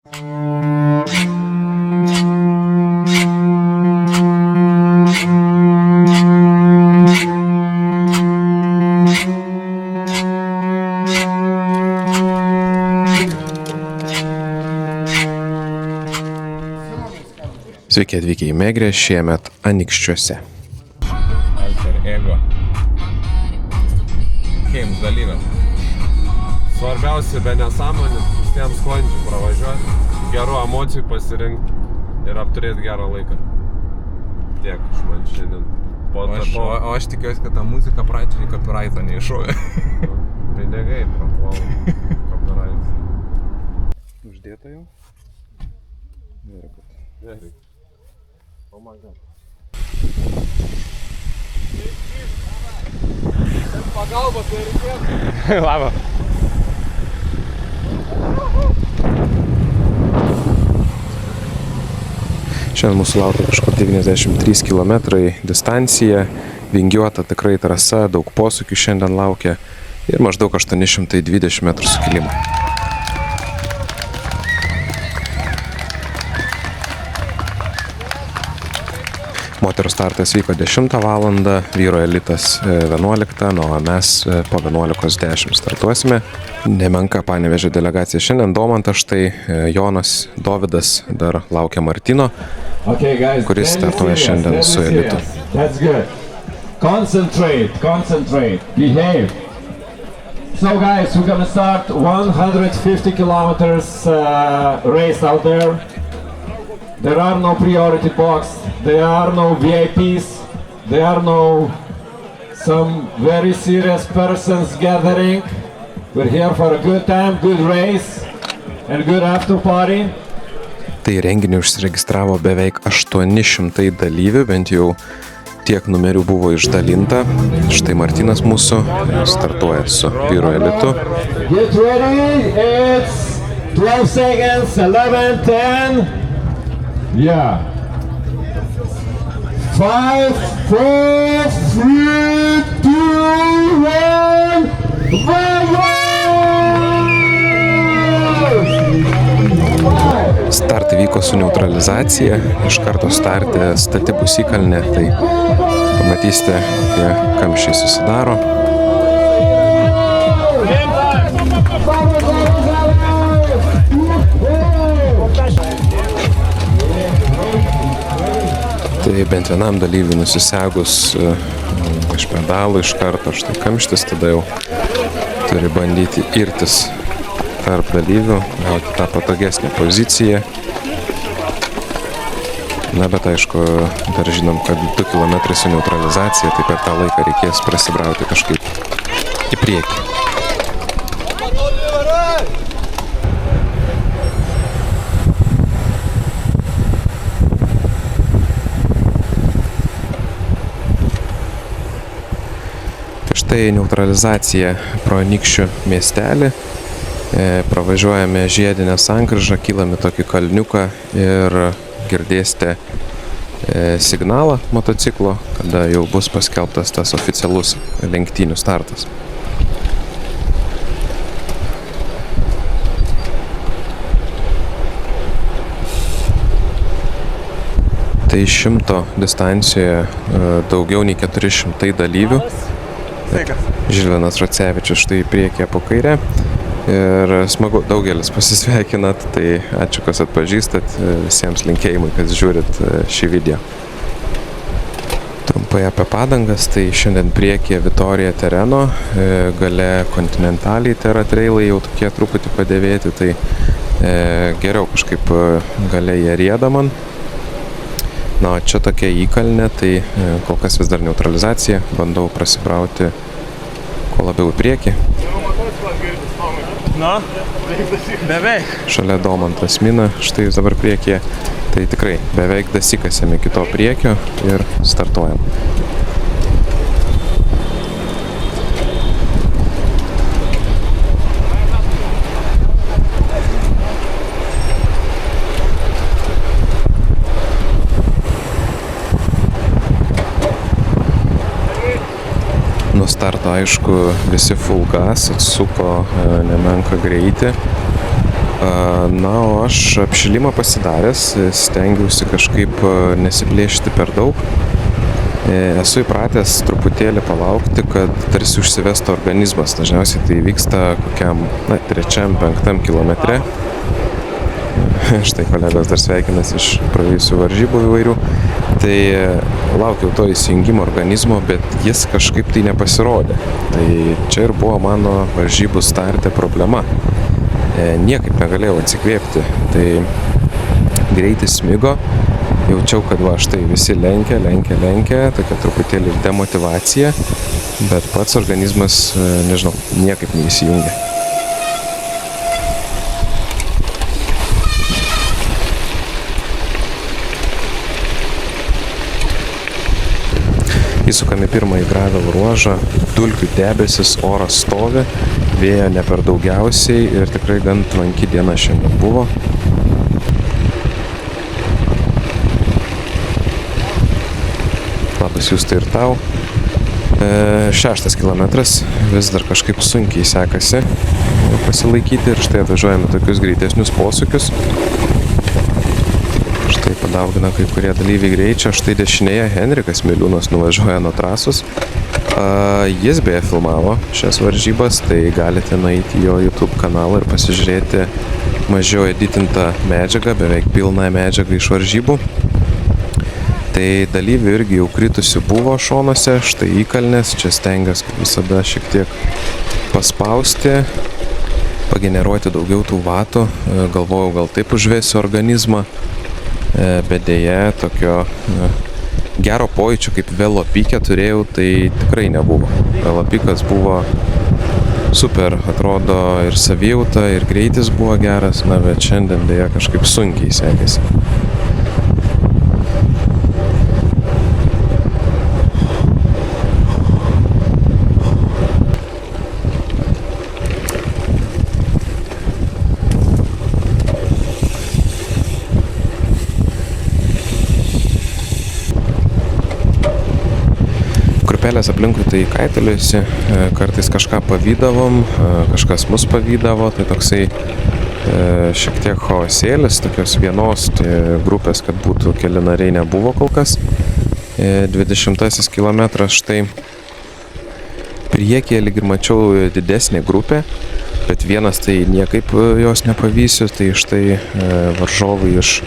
Sveiki atvykę į Megrę, šiemet Anykščiuose. Alter ego. Keims dalyviam. Svarbiausia be nesąmonių, visiems sklandžiai pravažiuoti, gerų emocijų pasirinkti ir apturėti gerą laiką. Tiek iš man šiandien. O aš tikiuosi, kad ta muzika pradžiai copyright'ą neiššovė. Pinigai prapuola. Copyright. Uždėta jau? Gerai. Oh my god. Pagalba, tai reikėtų. Labą. Šiandien mūsų laukia kažkur 93 km distancija, vingiuota tikrai trasa, daug posūkių šiandien laukia ir maždaug 820 metrų sukilimą. Moterų startas vyko 10 valandą, vyro elitas 11, o mes po 11:10 startuosime. Nemenka Panevėžio delegacija šiandien, Domantas štai, Jonas, Dovydas, dar laukia Martino, kuris startuoja šiandien su elitu. That's good. Concentrate, behave. So guys, we're gonna start 150 kilometers race out there. There are no priority box, there are no VIPs, there are no some very serious persons gathering. We're here for a good time, good race and good after party. Tai renginį užsiregistravo beveik 800 dalyvių, bent jau tiek numerių buvo išdalinta. Štai Martinas mūsų startuoja su vyro elitu. Get ready, it's 12 seconds, 11, 10. Yeah. 5, 4, 3, 2, 1. Startai vyko su neutralizacija, iš karto starte stati bus įkalnė, tai pamatysite, kokie kamščiai susidaro. Tai bent vienam dalyviui nusisegus iš pedalų iš karto štai kamštis, tada jau turi bandyti irtis tarp dalyvių, gauti tą patogesnę poziciją. Na, bet aišku, dar žinom, kad 2 km su neutralizacija, tai per tą laiką reikės prasibrauti kažkaip į priekį. Tai neutralizacija pro Anykščių miestelį, pravažiuojame žiedinę sankryžą, kylame tokį kalniuką ir girdėsite signalą motociklo, kada jau bus paskelbtas tas oficialus lenktynių startas. Tai 100 distancijoje daugiau nei 400 dalyvių. Žilvinas Racevičius štai priekė po kairę ir smagu, daugelis pasisveikinat, tai ačiū, kas atpažįstat, visiems linkėjimai, kas žiūrit šį video. Trumpai apie padangas, tai šiandien priekyje Vitorija Tereno, gale Continentaliai Terra Trailai jau tokie truputį padėvėti, tai geriau kažkaip gale jie rieda man. Na, čia tokia įkalnė, tai kol kas vis dar neutralizacija, bandau prasibrauti kuo labiau į priekį. Na, beveik. Šalia Domantas mina, štai jūs dabar priekyje, tai tikrai beveik dasikasėme iki to priekio ir startuojam. Nuo starto, aišku, visi full gas, atsuko nemenką greitį. Na, o aš apšilimą pasidaręs, stengiausi kažkaip nesiplėšti per daug. Esu įpratęs truputėlį palaukti, kad tarsi užsivestų organizmas. Dažniausiai tai vyksta kokiam 3-5 kilometre. Štai kolegos dar sveikinas iš praėjusių varžybų įvairių. Tai laukiau to įsijungimo organizmo, bet jis kažkaip tai nepasirodė. Tai čia ir buvo mano varžybų starte problema. Niekaip negalėjau atsikvėpti. Tai greitis smigo. Jaučiau, kad va štai visi lenkia, tokia truputėlį demotyvacija, bet pats organizmas, nežinau, niekaip neįsijungia. Įsukame pirmąjį gravel ruožą, dulkių debesis, oras stovi, vėjo ne per daugiausiai ir tikrai gan tvanki diena šiandien buvo. Labas Justai ir tau. 6 kilometras, vis dar kažkaip sunkiai sekasi pasilaikyti ir štai atvažiuojame tokius greitesnius posūkius. Štai padaugina kai kurie dalyviai greičio. Štai dešinėje Henrikas Miliūnas nuvažiuoja nuo trasos. Jis beje filmavo šias varžybas, tai galite nueiti į jo YouTube kanalą ir pasižiūrėti mažiau editintą medžiagą, beveik pilną medžiagą iš varžybų. Tai dalyvių irgi jau kritusių buvo šonuose, štai įkalnės, čia stengiuosi kaip visada šiek tiek paspausti, pageneruoti daugiau tų vatų, galvojau gal taip užvesiu organizmą, bet dėja tokio gero pojūčio kaip velopike turėjau, tai tikrai nebuvo. Velopikas buvo super, atrodo ir savijauta, ir greitis buvo geras, na bet šiandien dėja kažkaip sunkiai sekėsi. Grupelės aplinkui tai kaitaliuosi, kartais kažką pavydavom, kažkas mus pavydavo, tai toksai šiek tiek chaosėlis, tokios vienos grupės, kad būtų keli nariai nebuvo kol kas. 20 kilometras štai priekyje lyg ir mačiau didesnė grupė, bet vienas tai niekaip jos nepavysiu, tai štai varžovai iš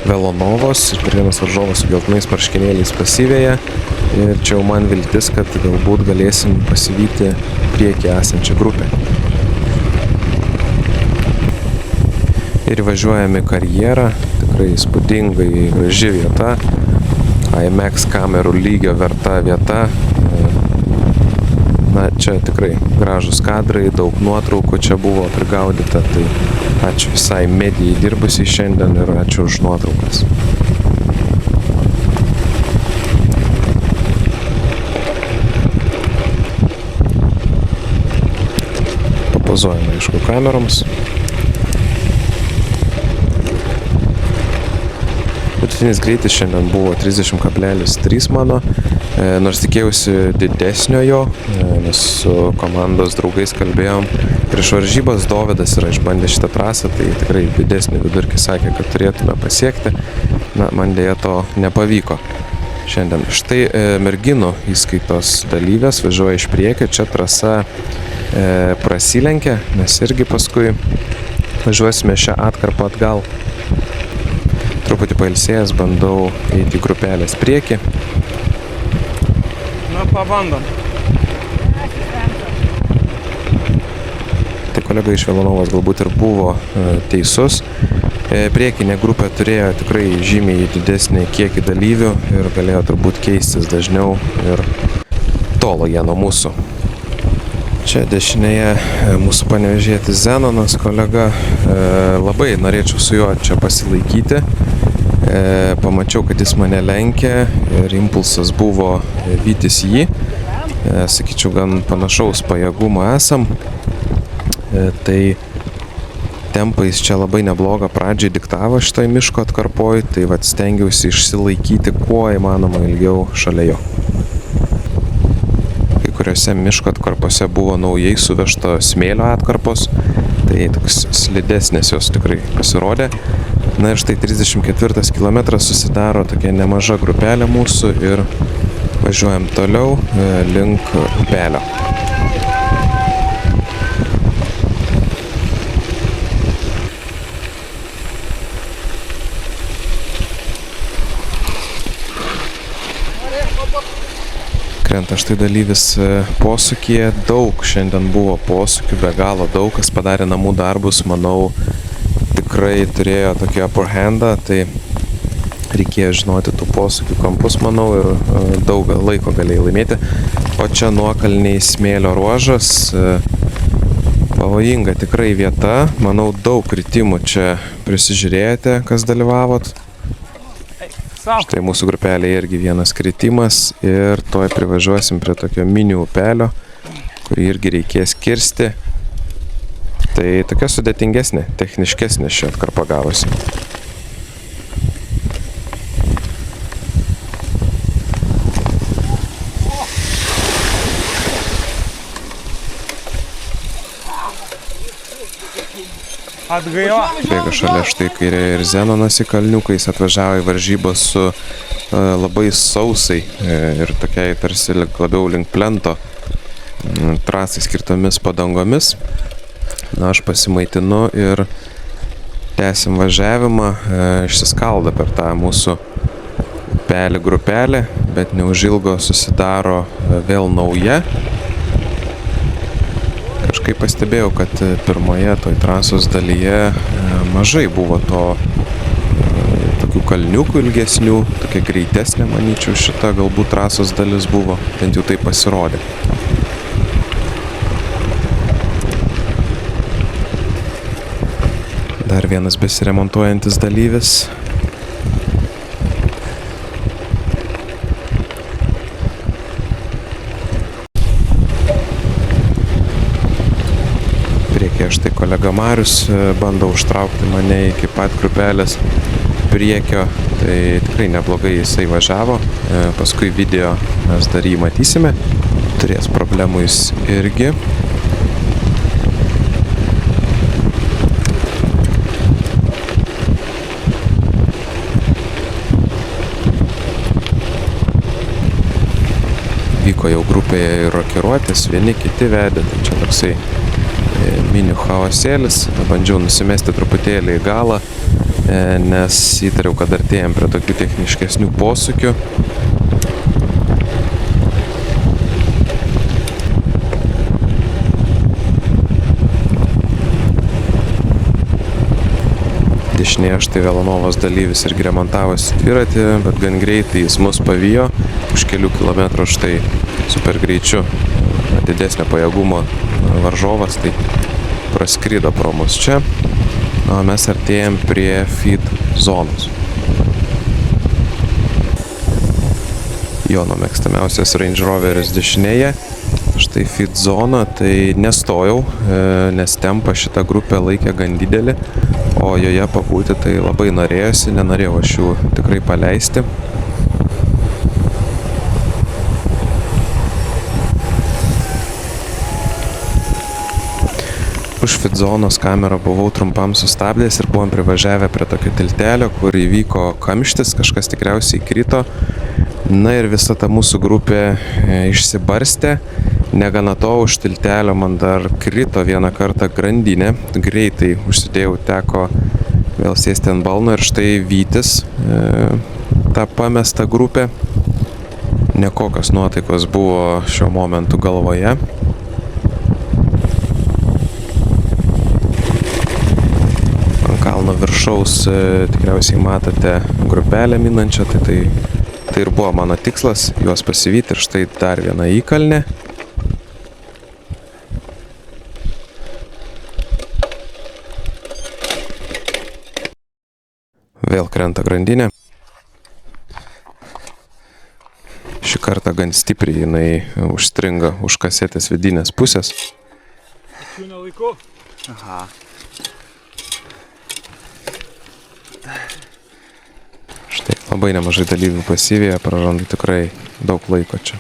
Velonovos ir vienas varžovas su geltonais marškinėliais pasiveja ir čia jau man viltis, kad galbūt galėsim pasivyti priekį esančią grupę. Ir važiuojame karjerą, tikrai įspūdingai graži vieta, IMAX kamerų lygio verta vieta. Na, čia tikrai gražus kadrai, daug nuotraukų čia buvo prigaudyta, tai ačiū visai medijai dirbusiai šiandien ir ačiū už nuotraukas. Papozuojame, aišku, kameroms. Vidutinis greitis šiandien buvo 30,3 mano, nors tikėjausi didesnio jo, nes su komandos draugais kalbėjom. Prieš varžybas Dovydas yra išbandęs šitą trasą, tai tikrai didesnį vidurkį sakė, kad turėtume pasiekti. Na, man dėja to nepavyko šiandien. Štai merginų įskaitos dalyvės važiuoja iš priekio, čia trasa prasilenkia, mes irgi paskui važiuosime šią atkarpą atgal. Truputį pailsėjęs, bandau eiti į grupelės priekį. Na, pabandom. Tai kolega iš Velonovos galbūt ir buvo teisus. Priekinė grupė turėjo tikrai žymiai didesnį kiekį dalyvių ir galėjo turbūt keistis dažniau ir tolo jie nuo mūsų. Čia dešinėje mūsų panevėžietis Zenonas kolega, labai norėčiau su juo čia pasilaikyti. Pamačiau, kad jis mane lenkia ir impulsas buvo vytis jį. Sakyčiau, gan panašaus pajėgumo esam. Tai tempais čia labai neblogą pradžią diktavo šitoj miško atkarpoj, tai vat stengiausi išsilaikyti kuo įmanoma ilgiau šalia jo. Kai kuriuose miško atkarpose buvo naujai suvežto smėlio atkarpos, tai toks slidesnės jos tikrai pasirodė. Na ir štai 34 kilometras susidaro tokia nemaža grupelė mūsų ir važiuojam toliau link upelio. Krenta štai dalyvis posūkyje, daug šiandien buvo posūkių, be galo daug, kas padarė namų darbus, manau, tikrai turėjo tokį upper handą, tai reikėjo žinoti tų posūkių kampus, manau, ir daug laiko galėjai laimėti. O čia nuokalniai smėlio ruožas, pavojinga tikrai vieta, manau, daug kritimų čia prisižiūrėjote, kas dalyvavot. Štai mūsų grupelėje irgi vienas kritimas ir tuoj privažiuosim prie tokio mini upelio, kurį irgi reikės kirsti. Tai tokia sudėtingesnė, techniškesnė ši atkarpa gavosi. Atgaila. Bėga šalia štai kairė ir Zenonas į kalniukais, atvažiavo į varžybas su labai sausai ir tokiai tarsi labiau link plento trasai skirtomis padangomis. Na, aš pasimaitinu ir tęsim važiavimą, išsiskaldo per tą mūsų upelį grupelį, bet neužilgo susidaro vėl nauja. Kažkaip pastebėjau, kad pirmoje toj trasos dalyje mažai buvo tokių kalniukų ilgesnių, tokia greitesnė, manyčiau, šita galbūt trasos dalis buvo, bent jau tai pasirodė. Dar vienas besiremontuojantis dalyvis. Štai kolega Marius bando užtraukti mane iki pat grupelės priekio, tai tikrai neblogai jisai važiavo, paskui video mes dar jį matysime, turės problemų jis irgi. Vyko jau grupėje ir rokiruotės, vieni kiti vedė, tai čia toksai mini chaosėlis, bandžiau nusimesti truputėlį į galą, nes įtariau, kad artėjom prie tokių techniškesnių posūkių. Dešinėje štai Velanovos dalyvis irgi remontavosi dviratį, bet gan greitai jis mus pavijo, už kelių kilometrų štai super greičiu didesnio pajėgumo varžovas, tai praskrido pro mus čia, o mes artėjom prie feed zonos. Jono mėgstamiausias Range Roveris dešinėje, štai feed zona, tai nestojau, nes tempą šitą grupę laikė gan didelį, o joje pabūti tai labai norėjosi, nenorėjau aš jų tikrai paleisti. Už feed zonos kamerą buvau trumpam sustabdęs ir buvom privažiavę prie tokio tiltelio, kur įvyko kamštis, kažkas tikriausiai krito. Na ir visa ta mūsų grupė išsibarstė. Negana to, už tiltelio man dar krito vieną kartą grandinė. Greitai užsidėjau, teko vėl sėsti ant balno ir štai vytis tą pamestą grupę. Nekokios nuotaikos buvo šiuo momentu galvoje. Kalno viršaus tikriausiai matote grupelę minančią, tai ir buvo mano tikslas juos pasivyti ir štai dar viena įkalnė. Vėl krenta grandinė. Šį kartą gan stipriai jinai užstringa už kasetės vidinės pusės. Aha. Štai labai nemažai dalyvių pasivijo, prarandu tikrai daug laiko čia.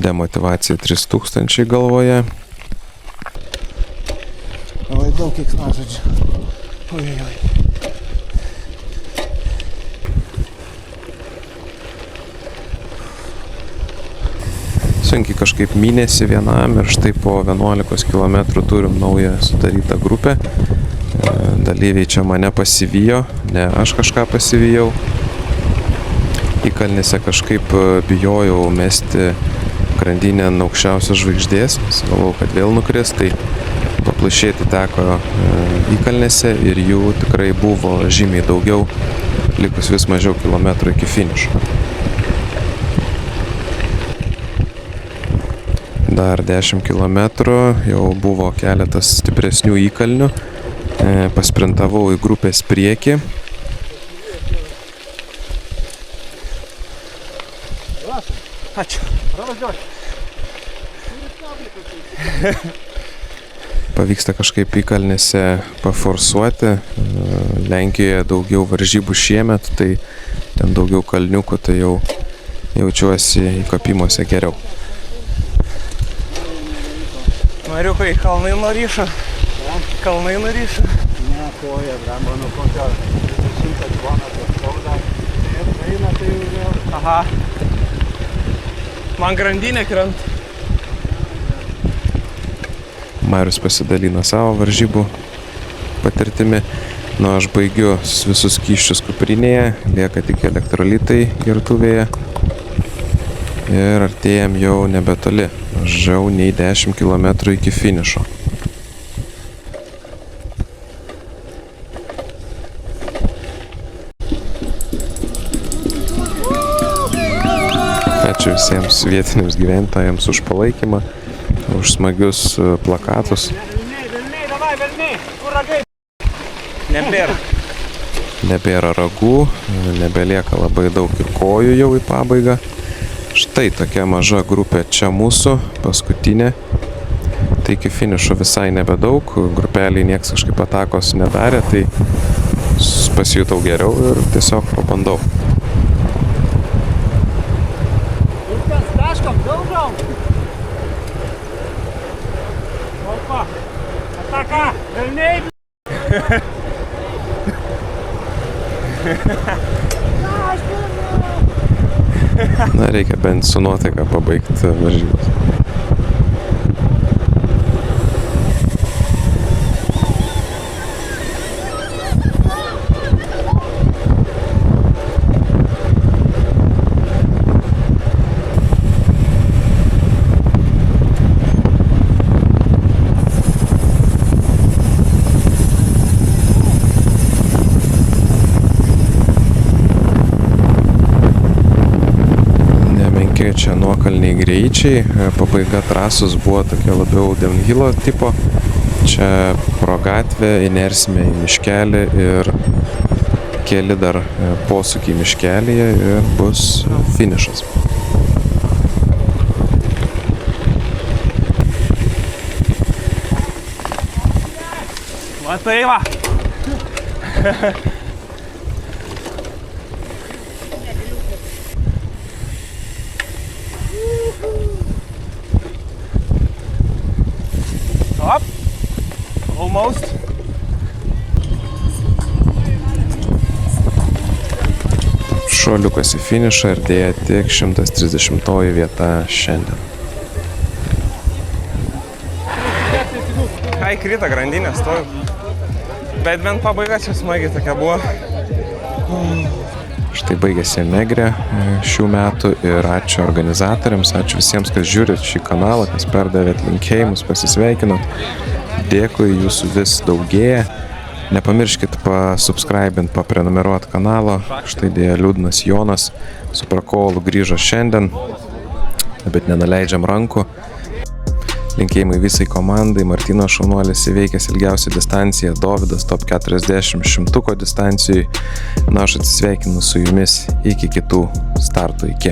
Demotyvacija 3000 galvoje. Oi, daug keiksmažodžių. Oi. Sunkiai kažkaip mynėsi vienam ir štai po 11 km turim naują sudarytą grupę. Dalyviai čia mane pasivijo, ne aš kažką pasivijau. Įkalnėse kažkaip bijojau mesti grandinę ant aukščiausios žvaigždės. Galvojau, kad vėl nukris, tai paplušėti teko įkalnėse ir jų tikrai buvo žymiai daugiau, likus vis mažiau kilometrų iki finišo. Dar 10 km, jau buvo keletas stipresnių įkalnių, pasprintavau į grupės priekį. Ačiū. Pavyksta kažkaip įkalnėse paforsuoti. Lenkijoje daugiau varžybų šiemet, tai ten daugiau kalniukų, tai jau jaučiuosi įkopimuose geriau. Mariukai, kalnai nuryšo. Kalnai nuryšo. Ne, koja, blemba, nu kokio 100 km skauda. Ir eina tai jau vėl. Aha. Man grandinė krenta. Marius pasidalina savo varžybų patirtimi. Nu, aš baigiu visus skysčius kuprinėje, lieka tik elektrolitai gertuvėje. Ir artėjam jau nebetoli, mažiau nei 10 km iki finišo. Ačiū visiems vietiniams gyventojams už palaikymą, už smagius plakatus. Nebėra ragų, nebelieka labai daug ir kojų jau į pabaigą. Štai tokia maža grupė čia mūsų, paskutinė. Tai iki finišo visai nebedaug, grupeliai nieks kažkaip atakos nedarė, tai pasijutau geriau ir tiesiog pabandau. Viskas, taškom, daugiau. Opa, ataka, velniai. Na, reikia bent su nuotaika pabaigti varžybas. Čia nuokalniai greičiai, pabaiga trasos buvo tokia labiau downhillo tipo. Čia pro gatvę įnersime į miškelį ir keli dar posūkiai miškelyje ir bus finišas. Va tai va. Up. Almost. Šuoliukas į finišą ir dėja tik 130 vieta šiandien. Ai, krita grandinė, stoju. Bet bent pabaiga čia smagiai tokia buvo. Štai baigėsi Megrė šių metų ir ačiū organizatoriams, ačiū visiems, kas žiūrit šį kanalą, kas perdavėt linkėjimus, pasisveikinot. Dėkui, jūsų vis daugėja. Nepamirškit pasubscribint, paprenumeruot kanalą. Štai dėja liūdnas Jonas su prakolu grįžo šiandien, bet nenaleidžiam rankų. Linkėjimai visai komandai, Martynas šaunuolis įveikęs ilgiausią distanciją, Dovydas top 40 šimtuko distancijai. Na, aš atsisveikinu su jumis iki kitų startų, iki.